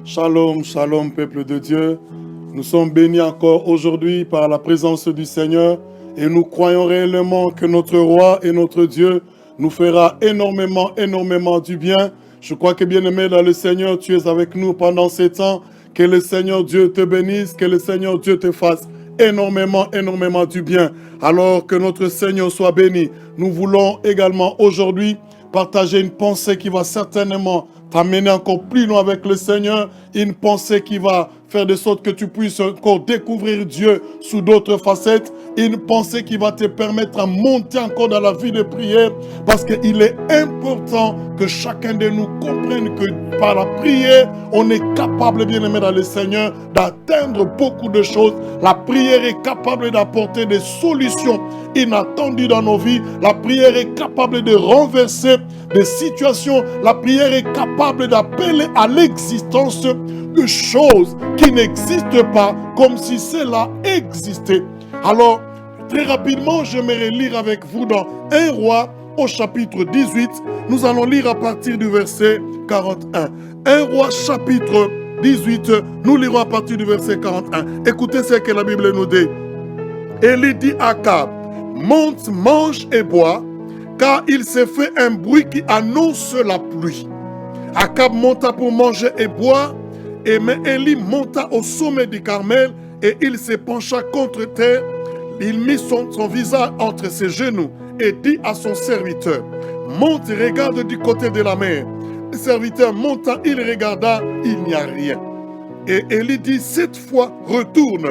Shalom, shalom, peuple de Dieu. Nous sommes bénis encore aujourd'hui par la présence du Seigneur et nous croyons réellement que notre roi et notre Dieu nous fera énormément du bien. Je crois que, bien-aimé dans le Seigneur, tu es avec nous pendant ces temps. Que le Seigneur Dieu te bénisse, que le Seigneur Dieu te fasse énormément du bien. Alors que notre Seigneur soit béni. Nous voulons également aujourd'hui partager une pensée qui va certainement t'amener encore plus loin avec le Seigneur, une pensée qui va faire de sorte que tu puisses encore découvrir Dieu sous d'autres facettes, une pensée qui va te permettre de monter encore dans la vie de prière, parce qu'il est important que chacun de nous comprenne que par la prière, on est capable, bien aimé dans le Seigneur, d'atteindre beaucoup de choses. La prière est capable d'apporter des solutions inattendues dans nos vies. La prière est capable de renverser des situations. La prière est capable d'appeler à l'existence de choses qui n'existent pas comme si cela existait. Alors, très rapidement, j'aimerais lire avec vous dans 1 Roi au chapitre 18. Nous allons lire à partir du verset 41. 1 Roi chapitre 18, nous lirons à partir du verset 41. Écoutez ce que la Bible nous dit. Élie dit à Akab, monte, mange et bois, car il s'est fait un bruit qui annonce la pluie. Akab monta pour manger et boire, mais Élie monta au sommet du Carmel et il se pencha contre terre. Il mit son visage entre ses genoux et dit à son serviteur, monte et regarde du côté de la mer. Le serviteur monta, il regarda, il n'y a rien. Et Élie dit, cette fois, retourne.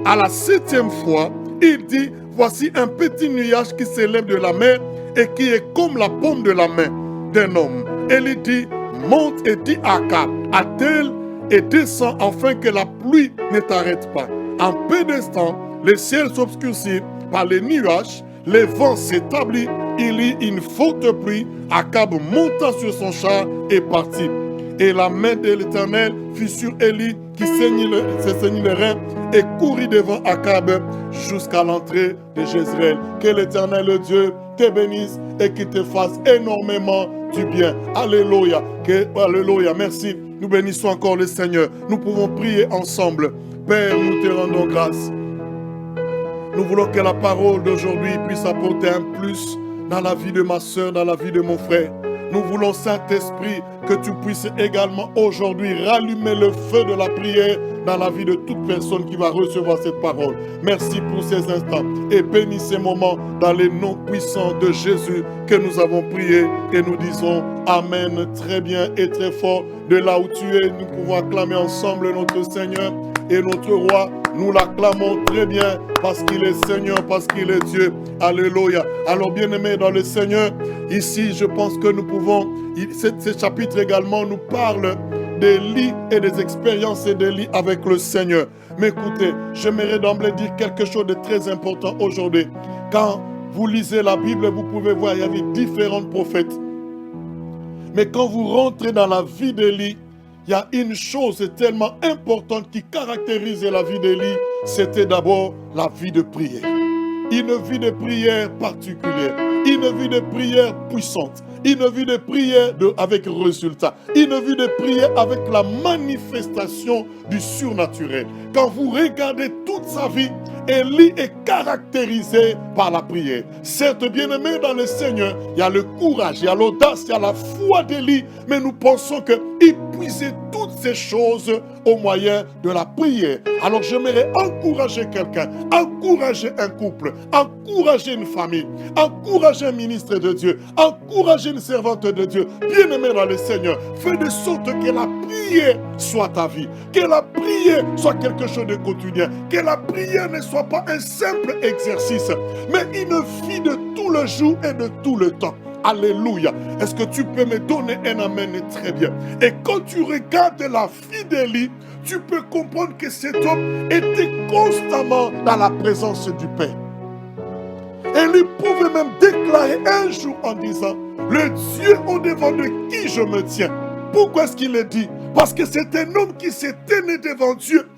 À la 7e fois, il dit, voici un petit nuage qui s'élève de la mer et qui est comme la paume de la main d'un homme. Élie dit, monte et dit à Akab, attelle et descend afin que la pluie ne t'arrête pas. En peu d'instants, le ciel s'obscurcit par les nuages, le vent s'établit, il y eut une forte pluie. Akab monta sur son char et partit. Et la main de l'Éternel fut sur Élie qui se saignit les reins et courut devant Akab jusqu'à l'entrée de Jézréel. Que l'Éternel le Dieu te bénisse et qu'il te fasse énormément du bien. Alléluia. Alléluia. Merci. Nous bénissons encore le Seigneur. Nous pouvons prier ensemble. Père, nous te rendons grâce. Nous voulons que la parole d'aujourd'hui puisse apporter un plus dans la vie de ma soeur, dans la vie de mon frère. Nous voulons, Saint-Esprit, que tu puisses également aujourd'hui rallumer le feu de la prière dans la vie de toute personne qui va recevoir cette parole. Merci pour ces instants et bénis ces moments dans les noms puissants de Jésus que nous avons prié et nous disons Amen très bien et très fort. De là où tu es, nous pouvons acclamer ensemble notre Seigneur et notre Roi. Nous l'acclamons très bien parce qu'il est Seigneur, parce qu'il est Dieu. Alléluia. Alors bien-aimés dans le Seigneur, ici je pense que nous pouvons, ce chapitre également nous parle d'Élie et des expériences d'Élie avec le Seigneur. Mais écoutez, j'aimerais d'emblée dire quelque chose de très important aujourd'hui. Quand vous lisez la Bible, vous pouvez voir, il y avait différents prophètes. Mais quand vous rentrez dans la vie d'Élie, il y a une chose tellement importante qui caractérisait la vie d'Élie, c'était d'abord la vie de prière. Une vie de prière particulière, une vie de prière puissante, une vie de prière avec résultat, une vie de prière avec la manifestation du surnaturel. Quand vous regardez toute sa vie, Élie est caractérisé par la prière. Certes, bien-aimé dans le Seigneur, il y a le courage, il y a l'audace, il y a la foi d'Élie, mais nous pensons qu'il puisait toutes ces choses au moyen de la prière. Alors j'aimerais encourager quelqu'un, encourager un couple, encourager une famille, encourager un ministre de Dieu, encourager une servante de Dieu, bien-aimé dans le Seigneur. Fais de sorte que la prière soit ta vie, que la prière soit quelque chose de quotidien, que la prière ne soit pas un simple exercice, mais une vie de tout le jour et de tout le temps. Alléluia. Est-ce que tu peux me donner un amen? Très bien. Et quand tu regardes la vie d'Élie, tu peux comprendre que cet homme était constamment dans la présence du Père. Élie pouvait même déclarer un jour en disant, le Dieu au-devant de qui je me tiens. Pourquoi est-ce qu'il le dit? Parce que c'est un homme qui s'est tenu devant Dieu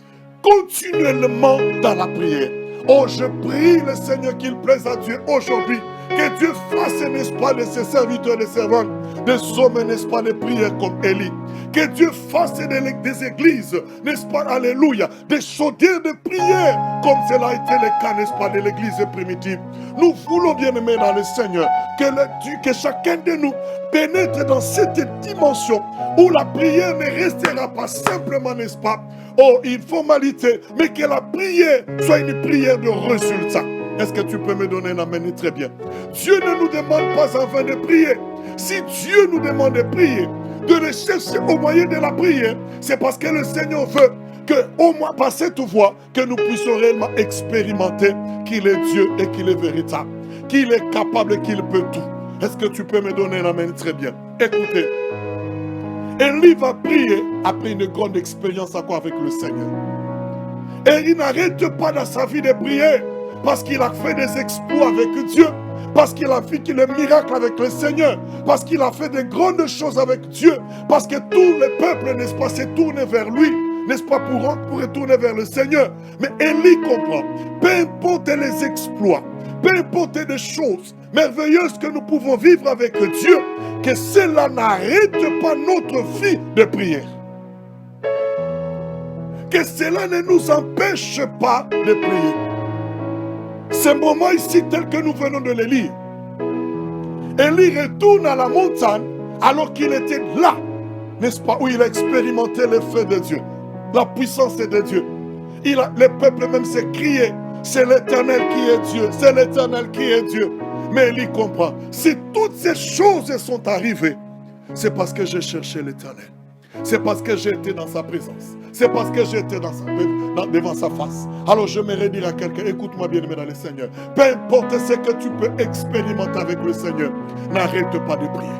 continuellement dans la prière. Oh, je prie le Seigneur qu'il plaise à Dieu aujourd'hui, que Dieu fasse, n'est-ce pas, de ses serviteurs et des servantes, des hommes, n'est-ce pas, de prière comme Élie. Que Dieu fasse des églises, n'est-ce pas, alléluia, des chaudières de prière, comme cela a été le cas, n'est-ce pas, de l'église primitive. Nous voulons, bien aimés dans le Seigneur, que chacun de nous pénètre dans cette dimension où la prière ne restera pas simplement, n'est-ce pas, une formalité, mais que la prière soit une prière de résultat. Est-ce que tu peux me donner un amen? Très bien. Dieu ne nous demande pas en vain de prier. Si Dieu nous demande de prier, de le chercher au moyen de la prière, c'est parce que le Seigneur veut que, au moins par cette voie, que nous puissions réellement expérimenter qu'il est Dieu et qu'il est véritable, qu'il est capable et qu'il peut tout. Est-ce que tu peux me donner un amen? Très bien. Écoutez, Élie va prier après une grande expérience avec le Seigneur. Et il n'arrête pas dans sa vie de prier parce qu'il a fait des exploits avec Dieu, parce qu'il a vécu le miracle avec le Seigneur, parce qu'il a fait de grandes choses avec Dieu, parce que tout le peuple, n'est-ce pas, s'est tourné vers lui, n'est-ce pas, pour retourner vers le Seigneur. Mais Élie comprend, peu importe les exploits, peu importe les choses merveilleuses que nous pouvons vivre avec Dieu, que cela n'arrête pas notre vie de prière. Que cela ne nous empêche pas de prier. Ce moment ici, tel que nous venons de le lire, Élie retourne à la montagne alors qu'il était là, n'est-ce pas, où il a expérimenté le feu de Dieu, la puissance de Dieu. Le peuple même s'est crié, c'est l'Éternel qui est Dieu, c'est l'Éternel qui est Dieu. Mais Élie comprend, si toutes ces choses sont arrivées, c'est parce que j'ai cherché l'Éternel. C'est parce que j'étais dans sa présence. C'est parce que j'étais devant sa face. Alors je me dire à quelqu'un, écoute-moi bien aimé dans le Seigneur. Peu importe ce que tu peux expérimenter avec le Seigneur, n'arrête pas de prier.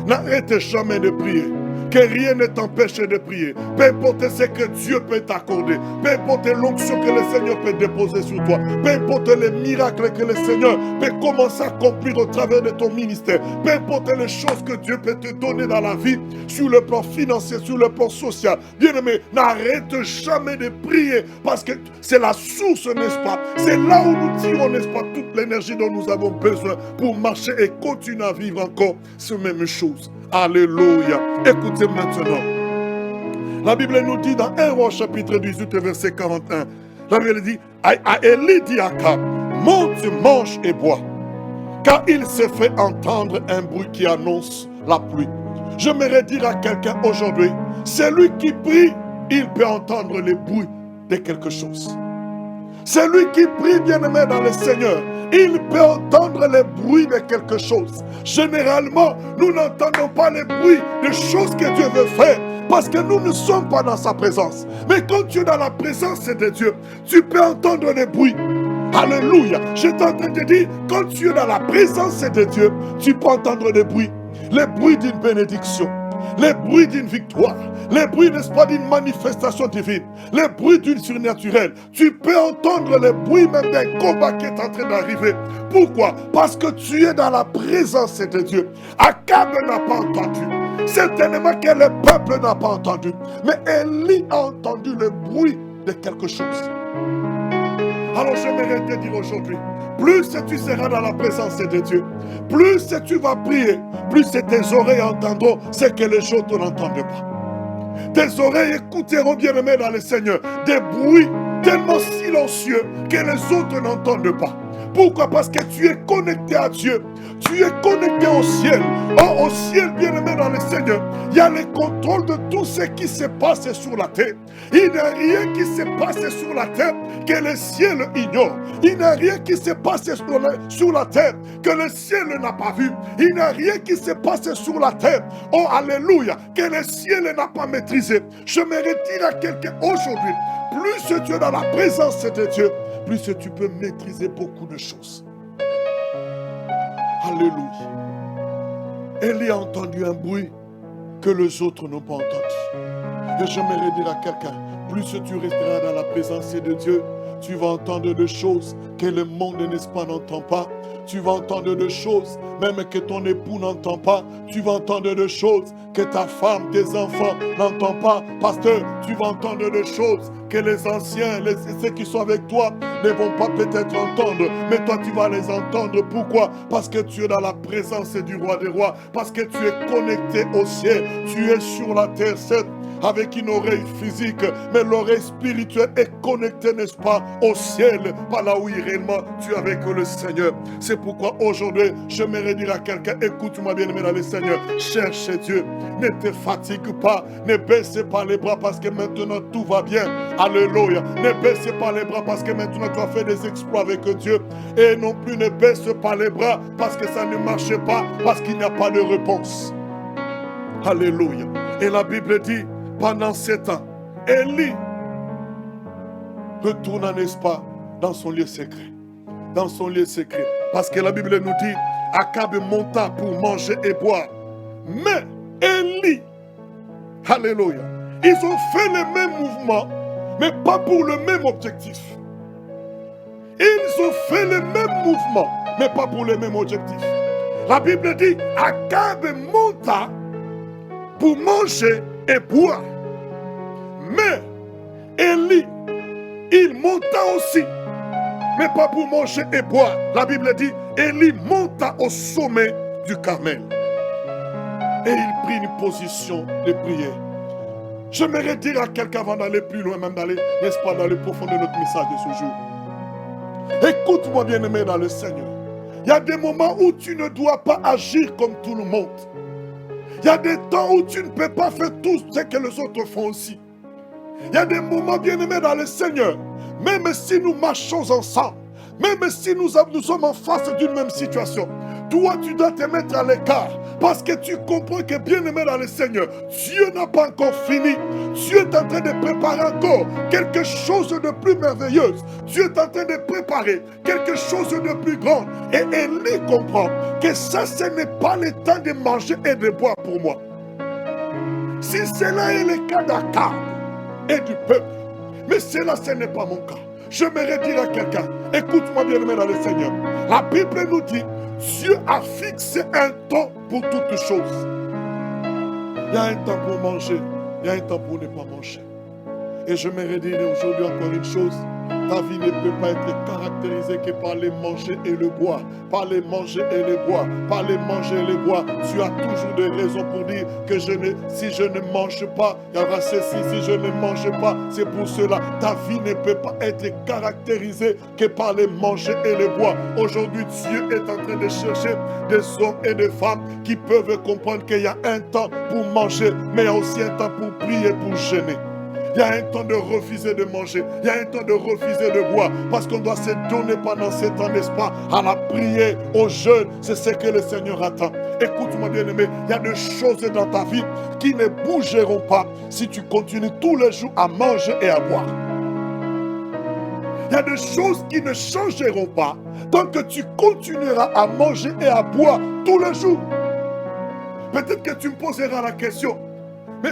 N'arrête jamais de prier. Que rien ne t'empêche de prier. Peu importe ce que Dieu peut t'accorder. Peu importe l'onction que le Seigneur peut déposer sur toi. Peu importe les miracles que le Seigneur peut commencer à accomplir au travers de ton ministère. Peu importe les choses que Dieu peut te donner dans la vie, sur le plan financier, sur le plan social. Bien-aimé, n'arrête jamais de prier parce que c'est la source, n'est-ce pas? C'est là où nous tirons, n'est-ce pas, toute l'énergie dont nous avons besoin pour marcher et continuer à vivre encore ces mêmes choses. Alléluia. Écoutez maintenant. La Bible nous dit dans 1 Roi chapitre 18 verset 41. La Bible dit, à Élie dit à Akab, monte, mange et bois, car il s'est fait entendre un bruit qui annonce la pluie. J'aimerais dire à quelqu'un aujourd'hui, celui qui prie, il peut entendre le bruit de quelque chose. Celui qui prie, bien-aimé dans le Seigneur, il peut entendre le bruit de quelque chose. Généralement, nous n'entendons pas le bruit de choses que Dieu veut faire parce que nous ne sommes pas dans sa présence. Mais quand tu es dans la présence de Dieu, tu peux entendre le bruit. Alléluia. Je suis en train de dire, quand tu es dans la présence de Dieu, tu peux entendre le bruit d'une bénédiction. Les bruits d'une victoire, les bruits, n'est-ce pas, d'une manifestation divine, les bruits d'une surnaturelle. Tu peux entendre les bruits même d'un combat qui est en train d'arriver. Pourquoi? Parce que tu es dans la présence de Dieu. Akab n'a pas entendu. Certainement que le peuple n'a pas entendu. Mais Élie a entendu le bruit de quelque chose. Alors j'aimerais te dire aujourd'hui, plus tu seras dans la présence de Dieu, plus tu vas prier, plus tes oreilles entendront ce que les autres n'entendent pas. Tes oreilles écouteront, bien-aimés dans le Seigneur, des bruits tellement silencieux que les autres n'entendent pas. Pourquoi? Parce que tu es connecté à Dieu. Tu es connecté au ciel. Oh, au ciel, bien-aimé dans le Seigneur, il y a le contrôle de tout ce qui se passe sur la terre. Il n'y a rien qui se passe sur la terre que le ciel ignore. Il n'y a rien qui se passe sur la terre que le ciel n'a pas vu. Il n'y a rien qui se passe sur la terre, oh alléluia, que le ciel n'a pas maîtrisé. Je me retire à quelqu'un aujourd'hui. Plus tu es dans la présence de Dieu, plus tu peux maîtriser beaucoup de choses. Alléluia. Élie a entendu un bruit que les autres n'ont pas entendu. Et j'aimerais dire à quelqu'un, plus tu resteras dans la présence de Dieu, tu vas entendre des choses que le monde, n'est-ce pas, n'entend pas. tu vas entendre des choses, même que ton époux n'entend pas. Tu vas entendre des choses que ta femme, tes enfants n'entendent pas. Pasteur, tu vas entendre des choses que les anciens, ceux qui sont avec toi, ne vont pas peut-être entendre. Mais toi, tu vas les entendre. Pourquoi? Parce que tu es dans la présence du roi des rois. Parce que tu es connecté au ciel. Tu es sur la terre, certes, avec une oreille physique, mais l'oreille spirituelle est connectée, n'est-ce pas, au ciel, par là où réellement tu es avec le Seigneur. C'est pourquoi aujourd'hui, j'aimerais dire à quelqu'un, écoute-moi bien-aimé dans le Seigneur, cherche Dieu, ne te fatigue pas, ne baisse pas les bras parce que maintenant tout va bien. Alléluia. Ne baisse pas les bras parce que maintenant tu as fait des exploits avec Dieu. Et non plus ne baisse pas les bras parce que ça ne marche pas, parce qu'il n'y a pas de réponse. Alléluia. Et la Bible dit, pendant 7 ans, Élie retourna, n'est-ce pas, dans son lieu secret. Dans son lieu secret. Parce que la Bible nous dit, Akab monta pour manger et boire. Mais Élie, alléluia, ils ont fait le même mouvement, mais pas pour le même objectif. Ils ont fait le même mouvement, mais pas pour le même objectif. La Bible dit, Akab monta pour manger et boire. Mais Élie, il monta aussi, mais pas pour manger et boire. La Bible dit, Élie monta au sommet du Carmel. Et il prit une position de prière. J'aimerais dire à quelqu'un avant d'aller plus loin, même d'aller, n'est-ce pas, dans le profond de notre message de ce jour. Écoute-moi bien-aimé dans le Seigneur. Il y a des moments où tu ne dois pas agir comme tout le monde. Il y a des temps où tu ne peux pas faire tout ce que les autres font aussi. Il y a des moments bien-aimés dans le Seigneur, même si nous marchons ensemble, même si nous sommes en face d'une même situation, toi tu dois te mettre à l'écart parce que tu comprends que bien-aimé dans le Seigneur, Dieu n'a pas encore fini. Dieu est en train de préparer encore quelque chose de plus merveilleux. Dieu est en train de préparer quelque chose de plus grand. Et Élie comprend que ça, ce n'est pas le temps de manger et de boire pour moi. Si cela est le cas d'Akab et du peuple, mais cela, ce n'est pas mon cas. J'aimerais dire à quelqu'un, écoute-moi bien-aimé dans le Seigneur. La Bible nous dit, Dieu a fixé un temps pour toutes choses. Il y a un temps pour manger, il y a un temps pour ne pas manger. Et j'aimerais dire aujourd'hui encore une chose. Ta vie ne peut pas être caractérisée que par les manger et le boire. Par les manger et les boire. Par les manger et les boire. Tu as toujours des raisons pour dire que si je ne mange pas, il y aura ceci. Si je ne mange pas, c'est pour cela. Ta vie ne peut pas être caractérisée que par les manger et les boire. Aujourd'hui, Dieu est en train de chercher des hommes et des femmes qui peuvent comprendre qu'il y a un temps pour manger, mais il y a aussi un temps pour prier, pour jeûner. Il y a un temps de refuser de manger. Il y a un temps de refuser de boire. Parce qu'on doit se donner pendant ce temps, n'est-ce pas, à la prière, au jeûne. C'est ce que le Seigneur attend. Écoute-moi bien aimé, il y a des choses dans ta vie qui ne bougeront pas si tu continues tous les jours à manger et à boire. Il y a des choses qui ne changeront pas tant que tu continueras à manger et à boire tous les jours. Peut-être que tu me poseras la question, mais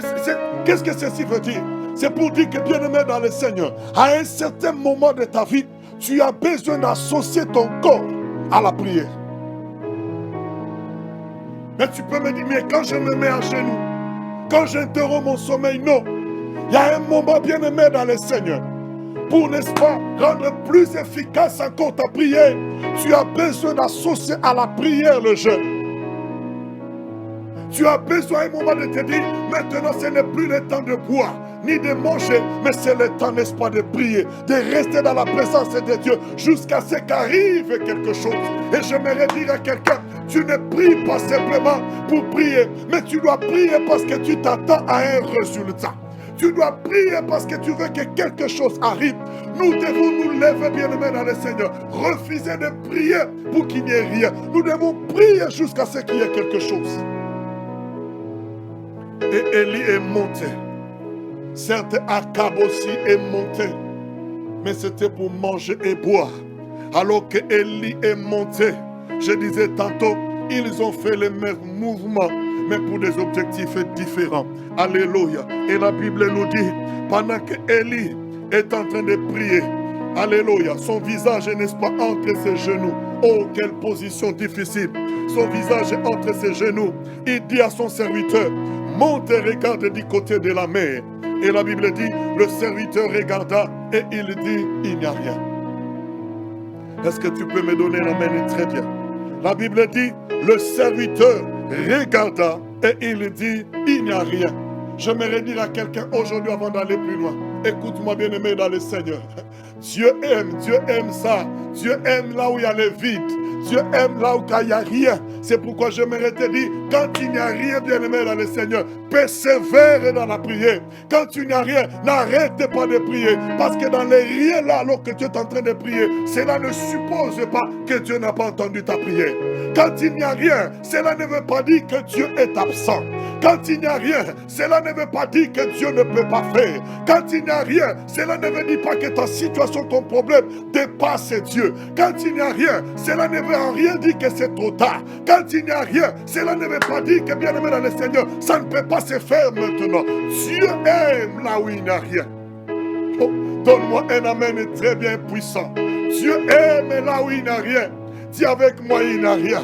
qu'est-ce que ceci veut dire? C'est pour dire que bien-aimé dans le Seigneur, à un certain moment de ta vie, tu as besoin d'associer ton corps à la prière. Mais tu peux me dire, mais quand je me mets à genoux, quand j'interromps mon sommeil, non. Il y a un moment bien-aimé dans le Seigneur. Pour, n'est-ce pas, rendre plus efficace encore ta prière, tu as besoin d'associer à la prière le jeûne. Tu as besoin à un moment de te dire, maintenant ce n'est plus le temps de boire, ni de manger, mais c'est le temps, n'est-ce pas, de prier, de rester dans la présence de Dieu jusqu'à ce qu'arrive quelque chose. Et j'aimerais dire à quelqu'un, tu ne pries pas simplement pour prier, mais tu dois prier parce que tu t'attends à un résultat. Tu dois prier parce que tu veux que quelque chose arrive. Nous devons nous lever bien-aimés dans le Seigneur. Refuser de prier pour qu'il n'y ait rien. Nous devons prier jusqu'à ce qu'il y ait quelque chose. Et Élie est monté. Certes, Akab aussi est monté. Mais c'était pour manger et boire. Alors que Élie est monté, je disais tantôt, ils ont fait les mêmes mouvements, mais pour des objectifs différents. Alléluia. Et la Bible nous dit, pendant que Élie est en train de prier, alléluia, son visage, n'est-ce pas, entre ses genoux, Oh, quelle position difficile. Son visage est entre ses genoux. Il dit à son serviteur, monte et regarde du côté de la mer. Et la Bible dit, le serviteur regarda et il dit, il n'y a rien. Est-ce que tu peux me donner la main? Très bien. La Bible dit, le serviteur regarda et il dit, il n'y a rien. J'aimerais dire à quelqu'un aujourd'hui avant d'aller plus loin, écoute-moi bien-aimé dans le Seigneur. Dieu aime ça. Dieu aime là où il y a le vide. Dieu aime là où il n'y a rien. C'est pourquoi j'aimerais te dire, quand il n'y a rien, bien-aimé dans le Seigneur, persévère dans la prière. Quand tu n'as rien, n'arrête pas de prier. Parce que dans les rien là, alors que tu es en train de prier, cela ne suppose pas que Dieu n'a pas entendu ta prière. Quand il n'y a rien, cela ne veut pas dire que Dieu est absent. Quand il n'y a rien, cela ne veut pas dire que Dieu ne peut pas faire. Quand il n'y a rien, cela ne veut dire pas que ta situation, ton problème dépasse Dieu. Quand il n'y a rien, cela ne veut en rien dire que c'est trop tard. Quand il n'y a rien, cela ne veut pas dire que, bien aimé dans le Seigneur, ça ne peut pas se faire maintenant. Dieu aime là où il n'y a rien. Oh, donne-moi un amen très bien puissant. Dieu aime là où il n'y a rien. Dis avec moi, il n'y a rien.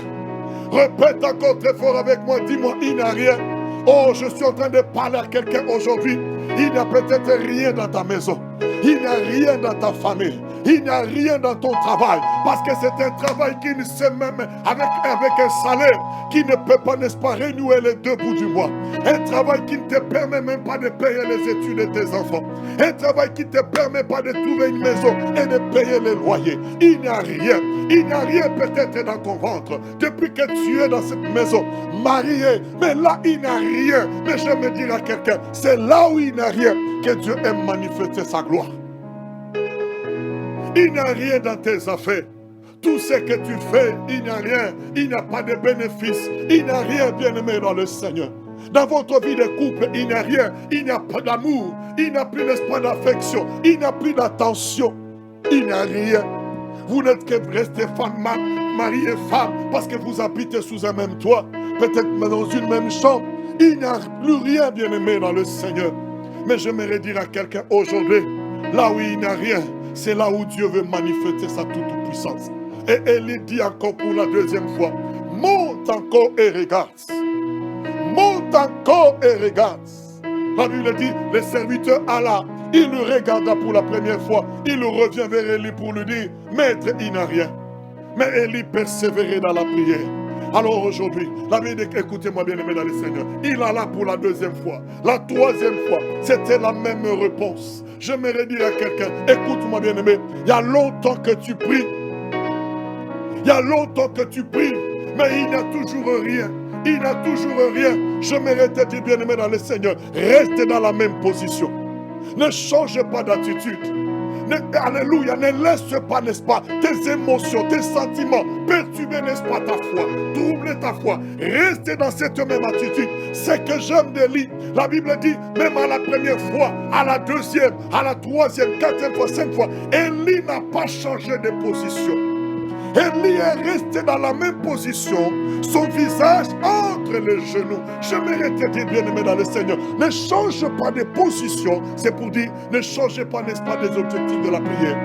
Répète encore très fort avec moi, dis-moi, il n'y a rien. Oh, je suis en train de parler à quelqu'un aujourd'hui. Il n'y a peut-être rien dans ta maison. Il n'y a rien dans ta famille. Il n'y a rien dans ton travail. Parce que c'est un travail qui ne sait même avec un salaire qui ne peut pas, n'est-ce pas, renouer les deux bouts du mois. Un travail qui ne te permet même pas de payer les études de tes enfants. Un travail qui ne te permet pas de trouver une maison et de payer les loyers. Il n'y a rien. Il n'y a rien peut-être dans ton ventre. Depuis que tu es dans cette maison, marié, mais là il n'y a rien. Mais je me dire à quelqu'un, c'est là où il n'y a rien que Dieu aime manifester sa gloire. Il n'y a rien dans tes affaires. Tout ce que tu fais, il n'y a rien. Il n'y a pas de bénéfice. Il n'y a rien, bien-aimé, dans le Seigneur. Dans votre vie de couple, il n'y a rien. Il n'y a pas d'amour. Il n'y a plus d'espoir d'affection. Il n'y a plus d'attention. Il n'y a rien. Vous n'êtes que resté femme, mari et femme parce que vous habitez sous un même toit. Peut-être dans une même chambre. Il n'y a plus rien, bien-aimé, dans le Seigneur. Mais j'aimerais dire à quelqu'un aujourd'hui, là où il n'y a rien, c'est là où Dieu veut manifester sa toute-puissance. Et Élie dit encore pour la deuxième fois, monte encore et regarde. Monte encore et regarde. La Bible dit, le serviteur alla, il le regarda pour la première fois, il revient vers Élie pour lui dire, maître, il n'a rien. Mais Élie persévérait dans la prière. Alors aujourd'hui, la Bible dit, écoutez-moi bien aimé dans le Seigneur, il alla pour la deuxième fois. La troisième fois, c'était la même réponse. J'aimerais dire à quelqu'un, écoute-moi bien aimé, il y a longtemps que tu pries. Il y a longtemps que tu pries, mais il n'y a toujours rien. Il n'y a toujours rien. J'aimerais te dire bien aimé dans le Seigneur, reste dans la même position. Ne change pas d'attitude. Alléluia, ne laisse pas, n'est-ce pas, tes émotions, tes sentiments perturber, n'est-ce pas, ta foi, troubler ta foi. Reste dans cette même attitude. C'est que j'aime d'Élie. La Bible dit, même à la première fois, à la deuxième, à la troisième, quatrième fois, cinq fois, Élie n'a pas changé de position. Élie est resté dans la même position, son visage entre les genoux. J'aimerais te dire, bien-aimé dans le Seigneur, ne change pas de position. C'est pour dire, ne change pas, n'est-ce pas, des objectifs de la prière.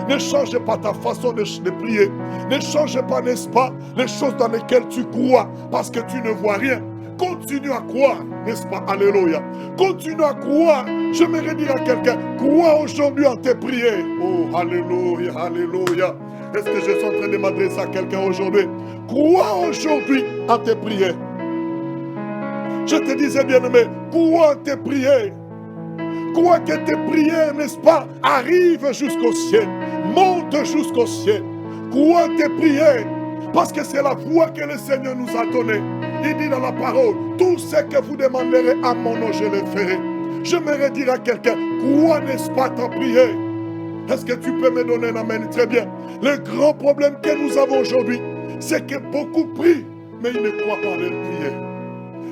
Ne change pas ta façon de prier. Ne change pas, n'est-ce pas, les choses dans lesquelles tu crois, parce que tu ne vois rien. Continue à croire, n'est-ce pas? Alléluia. Continue à croire. J'aimerais dire à quelqu'un, crois aujourd'hui en tes prières. Oh, alléluia, alléluia. Est-ce que je suis en train de m'adresser à quelqu'un aujourd'hui? Crois aujourd'hui en tes prières. Je te disais, bien-aimé, crois en tes prières. Crois que tes prières, n'est-ce pas, arrivent jusqu'au ciel. Monte jusqu'au ciel. Crois en tes prières. Parce que c'est la voie que le Seigneur nous a donnée. Il dit dans la parole, tout ce que vous demanderez à mon nom, je le ferai. J'aimerais dire à quelqu'un, crois, n'est-ce pas, ta prière. Est-ce que tu peux me donner un amen? Très bien. Le grand problème que nous avons aujourd'hui, c'est que beaucoup prient, mais ils ne croient pas à leur prière.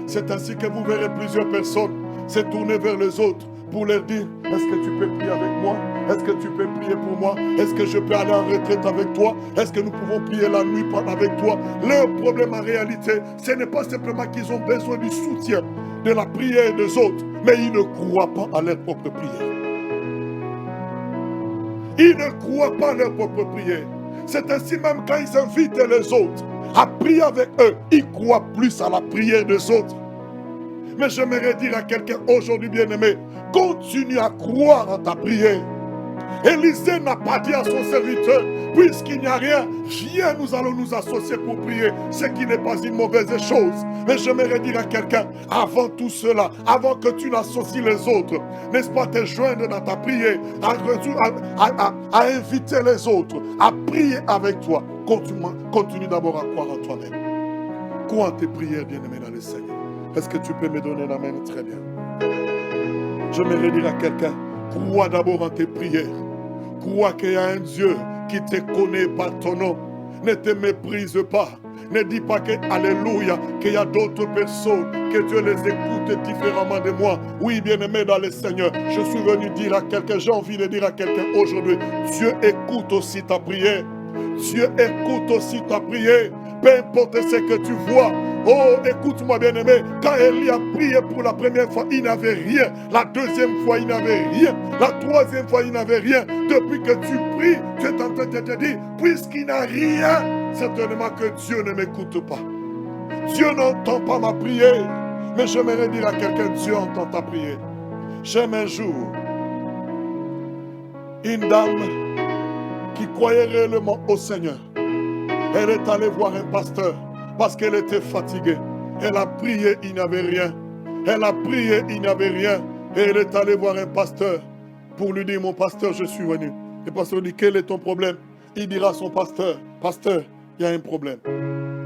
C'est ainsi que vous verrez plusieurs personnes se tourner vers les autres pour leur dire, est-ce que tu peux prier avec moi? Est-ce que tu peux prier pour moi? Est-ce que je peux aller en retraite avec toi? Est-ce que nous pouvons prier la nuit avec toi? Leur problème en réalité, ce n'est pas simplement qu'ils ont besoin du soutien de la prière des autres, mais ils ne croient pas à leur propre prière. Ils ne croient pas à leur propre prière. C'est ainsi même quand ils invitent les autres à prier avec eux, ils croient plus à la prière des autres. Mais j'aimerais dire à quelqu'un aujourd'hui, bien-aimé, continue à croire à ta prière. Élisée n'a pas dit à son serviteur, puisqu'il n'y a rien, viens, nous allons nous associer pour prier, ce qui n'est pas une mauvaise chose. Mais j'aimerais dire à quelqu'un, avant tout cela, avant que tu n'associes les autres, n'est-ce pas, te joindre dans ta prière, à inviter les autres, à prier avec toi. Continue d'abord à croire en toi-même. Crois en tes prières, bien-aimé dans le Seigneur. Est-ce que tu peux me donner la main? Très bien. J'aimerais dire à quelqu'un, crois d'abord en tes prières. Crois qu'il y a un Dieu qui te connaît par ton nom. Ne te méprise pas. Ne dis pas que, alléluia, qu'il y a d'autres personnes, que Dieu les écoute différemment de moi. Oui, bien-aimé dans le Seigneur, je suis venu dire à quelqu'un, j'ai envie de dire à quelqu'un aujourd'hui, Dieu écoute aussi ta prière. Dieu écoute aussi ta prière. Peu importe ce que tu vois. Oh, écoute-moi, bien-aimé. Quand Élie a prié pour la première fois, il n'avait rien. La deuxième fois, il n'avait rien. La troisième fois, il n'avait rien. Depuis que tu pries, tu es en train de te dire, puisqu'il n'a rien, certainement que Dieu ne m'écoute pas. Dieu n'entend pas ma prière. Mais j'aimerais dire à quelqu'un, Dieu entend ta prière. J'aime un jour une dame qui croyait réellement au Seigneur. Elle est allée voir un pasteur parce qu'elle était fatiguée. Elle a prié, il n'y avait rien. Elle a prié, il n'y avait rien. Et elle est allée voir un pasteur pour lui dire, mon pasteur, je suis venu. Le pasteur dit, quel est ton problème? Il dira à son pasteur, pasteur, il y a un problème.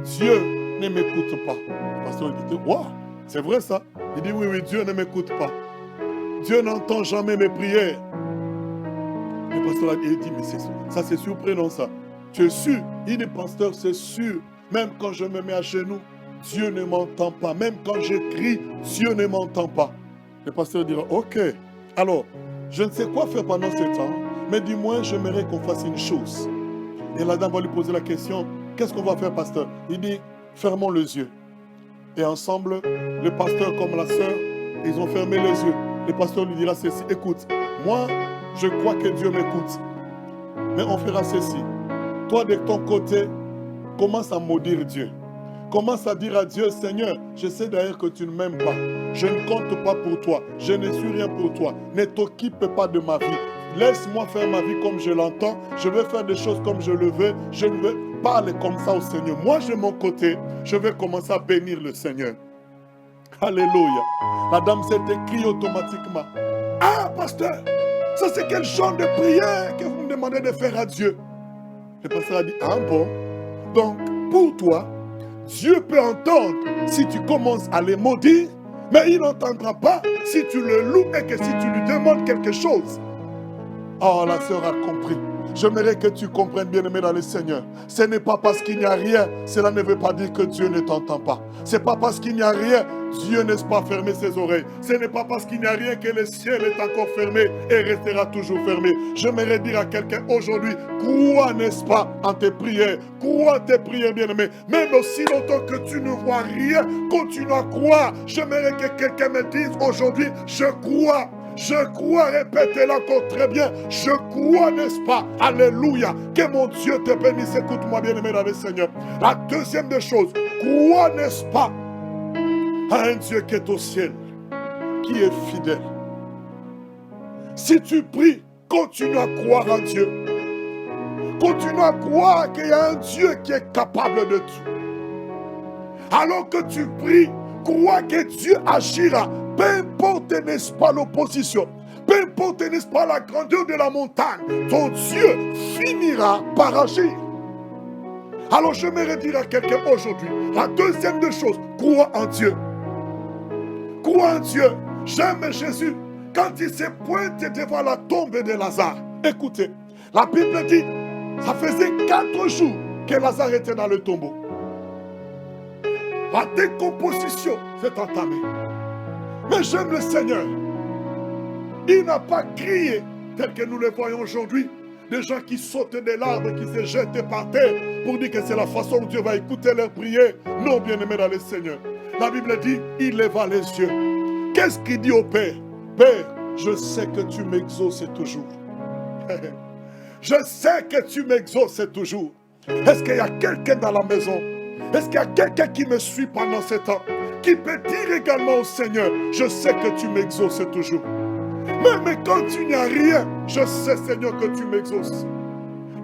Dieu ne m'écoute pas. Le pasteur dit, wow, c'est vrai ça? Il dit, oui, Dieu ne m'écoute pas. Dieu n'entend jamais mes prières. Le pasteur a dit, mais ça c'est surprenant ça. Tu es sûr? Il dit, pasteur, c'est sûr. Même quand je me mets à genoux, Dieu ne m'entend pas. Même quand je crie, Dieu ne m'entend pas. Le pasteur dira, ok. Alors, je ne sais quoi faire pendant ce temps, mais du moins, j'aimerais qu'on fasse une chose. Et la dame va lui poser la question, qu'est-ce qu'on va faire, pasteur? Il dit, fermons les yeux. Et ensemble, le pasteur comme la sœur, ils ont fermé les yeux. Le pasteur lui dira ceci, écoute, moi, je crois que Dieu m'écoute. Mais on fera ceci. Toi, de ton côté, commence à maudire Dieu. Commence à dire à Dieu, Seigneur, je sais d'ailleurs que tu ne m'aimes pas. Je ne compte pas pour toi. Je ne suis rien pour toi. Ne t'occupe pas de ma vie. Laisse-moi faire ma vie comme je l'entends. Je vais faire des choses comme je le veux. Je ne veux pas aller comme ça au Seigneur. Moi, de mon côté, je vais commencer à bénir le Seigneur. Alléluia. La dame s'est écrite automatiquement. Ah, pasteur, ça c'est quel genre de prière que vous me demandez de faire à Dieu? Le pasteur a dit, ah bon? Donc, pour toi, Dieu peut entendre si tu commences à les maudire, mais il n'entendra pas si tu le loues et que si tu lui demandes quelque chose. Oh, la sœur a compris. J'aimerais que tu comprennes, bien-aimé dans le Seigneur. Ce n'est pas parce qu'il n'y a rien, cela ne veut pas dire que Dieu ne t'entend pas. Ce n'est pas parce qu'il n'y a rien, Dieu n'est pas fermé ses oreilles. Ce n'est pas parce qu'il n'y a rien que le ciel est encore fermé et restera toujours fermé. J'aimerais dire à quelqu'un aujourd'hui, crois, n'est-ce pas, en tes prières. Crois en tes prières, bien-aimé. Même aussi longtemps que tu ne vois rien, continue à croire. J'aimerais que quelqu'un me dise aujourd'hui, je crois. Je crois, répète-le encore très bien. Je crois, n'est-ce pas? Alléluia. Que mon Dieu te bénisse. Écoute-moi, bien-aimé dans le Seigneur. La deuxième des choses, crois, n'est-ce pas, à un Dieu qui est au ciel, qui est fidèle. Si tu pries, continue à croire en Dieu. Continue à croire qu'il y a un Dieu qui est capable de tout. Alors que tu pries, crois que Dieu agira. Peu importe, n'est-ce pas, l'opposition. Peu importe, n'est-ce pas, la grandeur de la montagne. Ton Dieu finira par agir. Alors j'aimerais dire à quelqu'un aujourd'hui, la deuxième des choses, crois en Dieu. Crois en Dieu. J'aime Jésus. Quand il s'est pointé devant la tombe de Lazare, écoutez, la Bible dit, ça faisait 4 jours que Lazare était dans le tombeau. La décomposition s'est entamée. Mais j'aime le Seigneur. Il n'a pas crié tel que nous le voyons aujourd'hui. Des gens qui sautent des arbres, qui se jettent par terre pour dire que c'est la façon dont Dieu va écouter leurs prières. Non, bien-aimé dans le Seigneur. La Bible dit, il leva les yeux. Qu'est-ce qu'il dit au Père? Père, je sais que tu m'exauces toujours. Je sais que tu m'exauces toujours. Est-ce qu'il y a quelqu'un dans la maison? Est-ce qu'il y a quelqu'un qui me suit pendant ce temps? Qui peut dire également au Seigneur, je sais que tu m'exauces toujours. Même quand tu n'y as rien, je sais, Seigneur, que tu m'exauces.